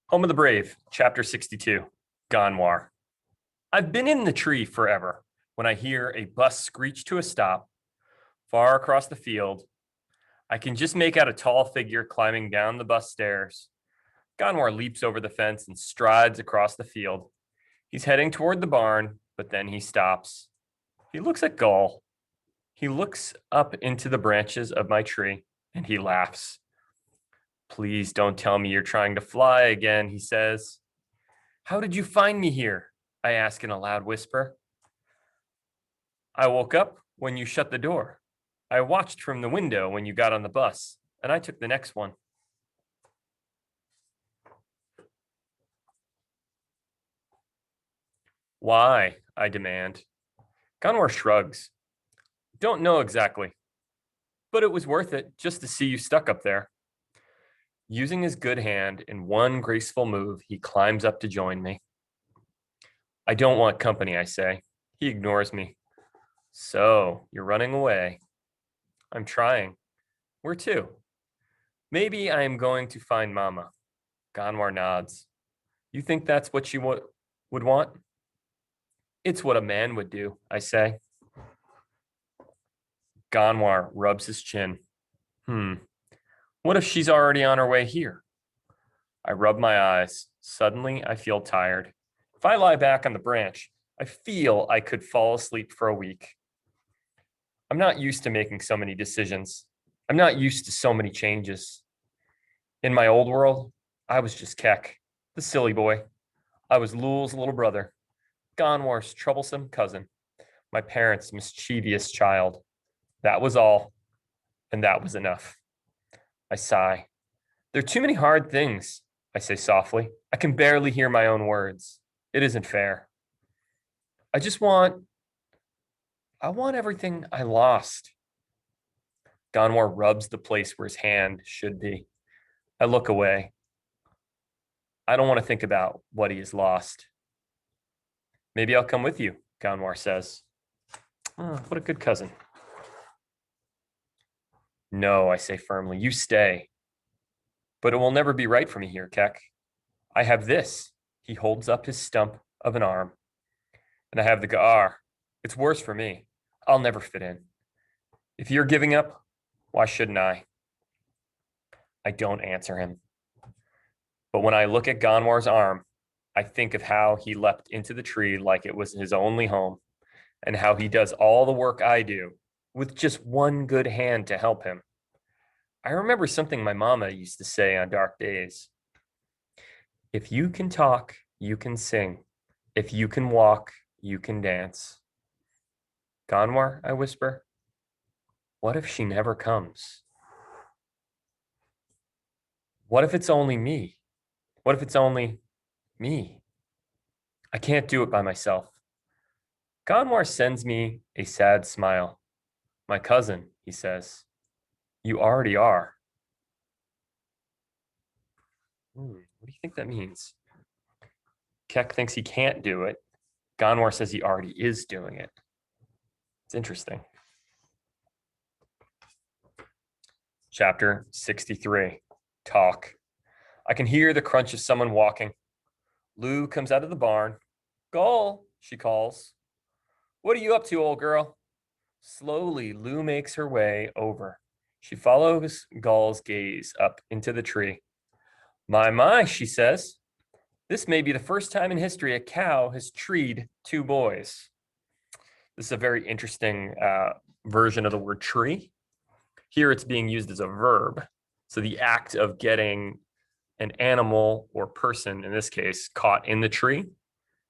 Home of the Brave, Chapter 62, Ganwar. I've been in the tree forever when I hear a bus screech to a stop far across the field. I can just make out a tall figure climbing down the bus stairs. Ganwar leaps over the fence and strides across the field. He's heading toward the barn, but then he stops. He looks at Gull. He looks up into the branches of my tree and he laughs. Please don't tell me you're trying to fly again, he says. How did you find me here? I ask in a loud whisper. I woke up when you shut the door. I watched from the window when you got on the bus, and I took the next one. Why? I demand. Ganwar shrugs. Don't know exactly, but it was worth it just to see you stuck up there. Using his good hand in one graceful move, he climbs up to join me. I don't want company, I say. He ignores me. So, you're running away. I'm trying. Where to? Maybe I am going to find Mama. Ganwar nods. You think that's what she would want? It's what a man would do, I say. Ganwar rubs his chin. What if she's already on her way here? I rub my eyes. Suddenly, I feel tired. If I lie back on the branch, I feel I could fall asleep for a week. I'm not used to making so many decisions. I'm not used to so many changes. In my old world, I was just Keck, the silly boy. I was Lul's little brother, Ganwar's troublesome cousin, my parents' mischievous child. That was all, and that was enough. I sigh. There are too many hard things, I say softly. I can barely hear my own words. It isn't fair. I want everything I lost. Ganwar rubs the place where his hand should be. I look away. I don't want to think about what he has lost. Maybe I'll come with you, Ganwar says. Oh, what a good cousin. No, I say firmly, you stay. But it will never be right for me here, Keck. I have this. He holds up his stump of an arm. And I have the Gaar. It's worse for me. I'll never fit in. If you're giving up, why shouldn't I? I don't answer him. But when I look at Ganwar's arm, I think of how he leapt into the tree like it was his only home, and how he does all the work I do with just one good hand to help him. I remember something my mama used to say on dark days. If you can talk, you can sing. If you can walk, you can dance. Ganwar, I whisper, what if she never comes? What if it's only me? What if it's only me? I can't do it by myself. Ganwar sends me a sad smile. My cousin, he says, you already are. What do you think that means? Keck thinks he can't do it. Ganwar says he already is doing it. It's interesting. Chapter 63, Talk. I can hear the crunch of someone walking. Lou comes out of the barn. Gull, she calls. What are you up to, old girl? Slowly, Lou makes her way over. She follows Gull's gaze up into the tree. My, she says. This may be the first time in history a cow has treed two boys. This is a very interesting version of the word tree. Here it's being used as a verb. So the act of getting an animal or person, in this case, caught in the tree,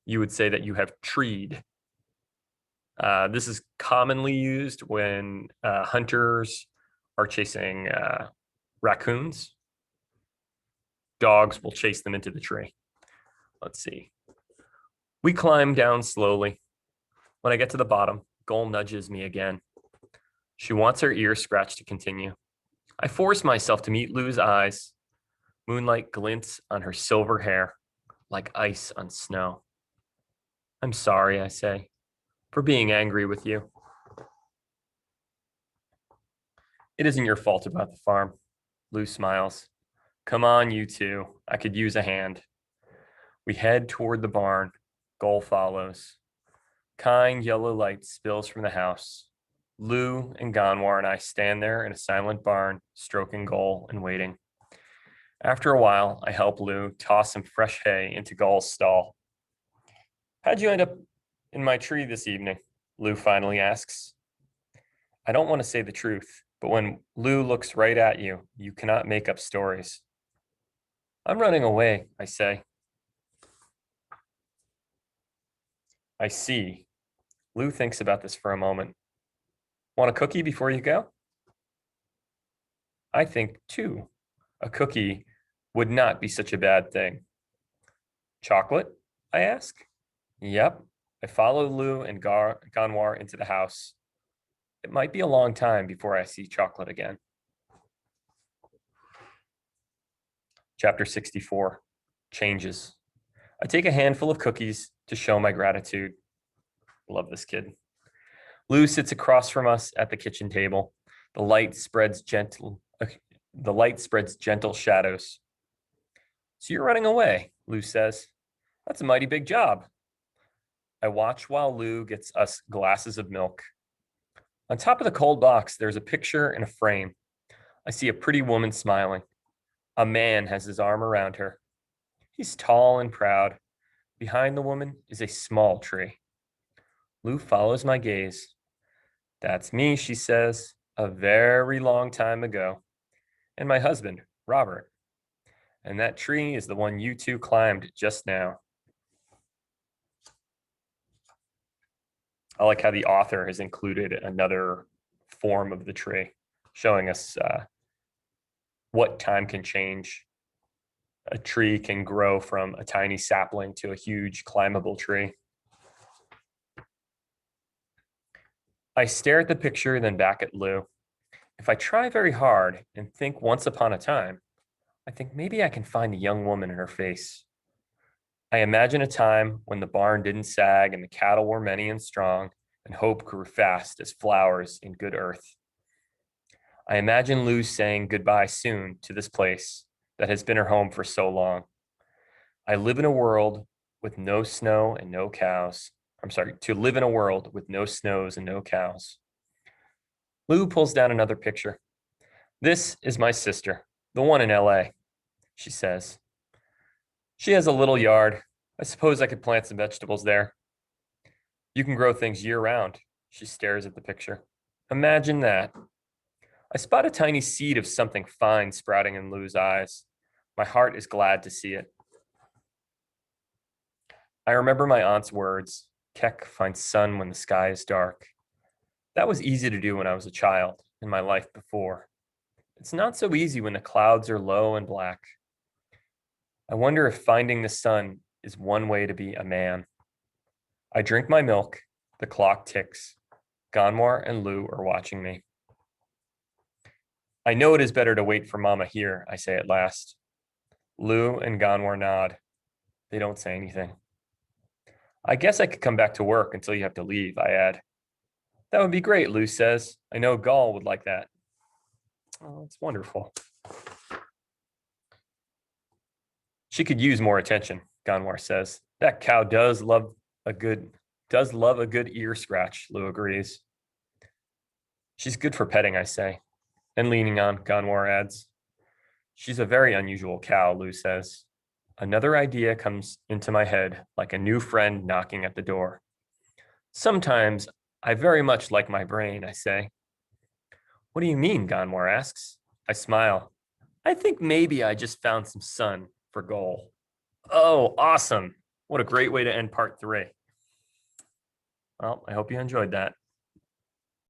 you would say that you have treed. This is commonly used when hunters are chasing raccoons. Dogs will chase them into the tree. Let's see. We climb down slowly. When I get to the bottom, Gull nudges me again. She wants her ear scratched to continue. I force myself to meet Lou's eyes. Moonlight glints on her silver hair, like ice on snow. I'm sorry, I say, for being angry with you. It isn't your fault about the farm. Lou smiles. Come on, you two. I could use a hand. We head toward the barn. Goal follows. Kind yellow light spills from the house. Lou and Ganwar and I stand there in a silent barn, stroking Goal and waiting. After a while, I help Lou toss some fresh hay into Goal's stall. How'd you end up in my tree this evening? Lou finally asks. I don't want to say the truth, but when Lou looks right at you, you cannot make up stories. I'm running away, I say. I see. Lou thinks about this for a moment. Want a cookie before you go? I think, too, a cookie would not be such a bad thing. Chocolate? I ask. Yep. I follow Lou and Ganwar into the house. It might be a long time before I see chocolate again. Chapter 64, Changes. I take a handful of cookies to show my gratitude. Love this kid. Lou sits across from us at the kitchen table. The light spreads gentle shadows. So you're running away, Lou says. That's a mighty big job. I watch while Lou gets us glasses of milk. On top of the cold box, there's a picture in a frame. I see a pretty woman smiling. A man has his arm around her. He's tall and proud. Behind the woman is a small tree. Lou follows my gaze. That's me, she says, a very long time ago. And my husband, Robert. And that tree is the one you two climbed just now. I like how the author has included another form of the tree, showing us what time can change. A tree can grow from a tiny sapling to a huge climbable tree. I stare at the picture, then back at Lou. If I try very hard and think once upon a time, I think maybe I can find a young woman in her face. I imagine a time when the barn didn't sag and the cattle were many and strong, and hope grew fast as flowers in good earth. I imagine Lou saying goodbye soon to this place that has been her home for so long. I live in a world with no snow and no cows. To live in a world with no snows and no cows. Lou pulls down another picture. This is my sister, the one in LA, she says. She has a little yard. I suppose I could plant some vegetables there. You can grow things year round. She stares at the picture. Imagine that. I spot a tiny seed of something fine sprouting in Lou's eyes. My heart is glad to see it. I remember my aunt's words, Keck finds sun when the sky is dark. That was easy to do when I was a child in my life before. It's not so easy when the clouds are low and black. I wonder if finding the sun is one way to be a man. I drink my milk. The clock ticks. Ganwar and Lou are watching me. I know it is better to wait for Mama here, I say at last. Lou and Ganwar nod. They don't say anything. I guess I could come back to work until you have to leave, I add. That would be great, Lou says. I know Gall would like that. Oh, it's wonderful. She could use more attention, Ganwar says. That cow does love a good ear scratch, Lou agrees. She's good for petting, I say. And leaning on, Ganwar adds. She's a very unusual cow, Lou says. Another idea comes into my head, like a new friend knocking at the door. Sometimes I very much like my brain, I say. What do you mean, Ganwar asks. I smile. I think maybe I just found some sun for Goal. Oh, awesome. What a great way to end part 3. Well, I hope you enjoyed that.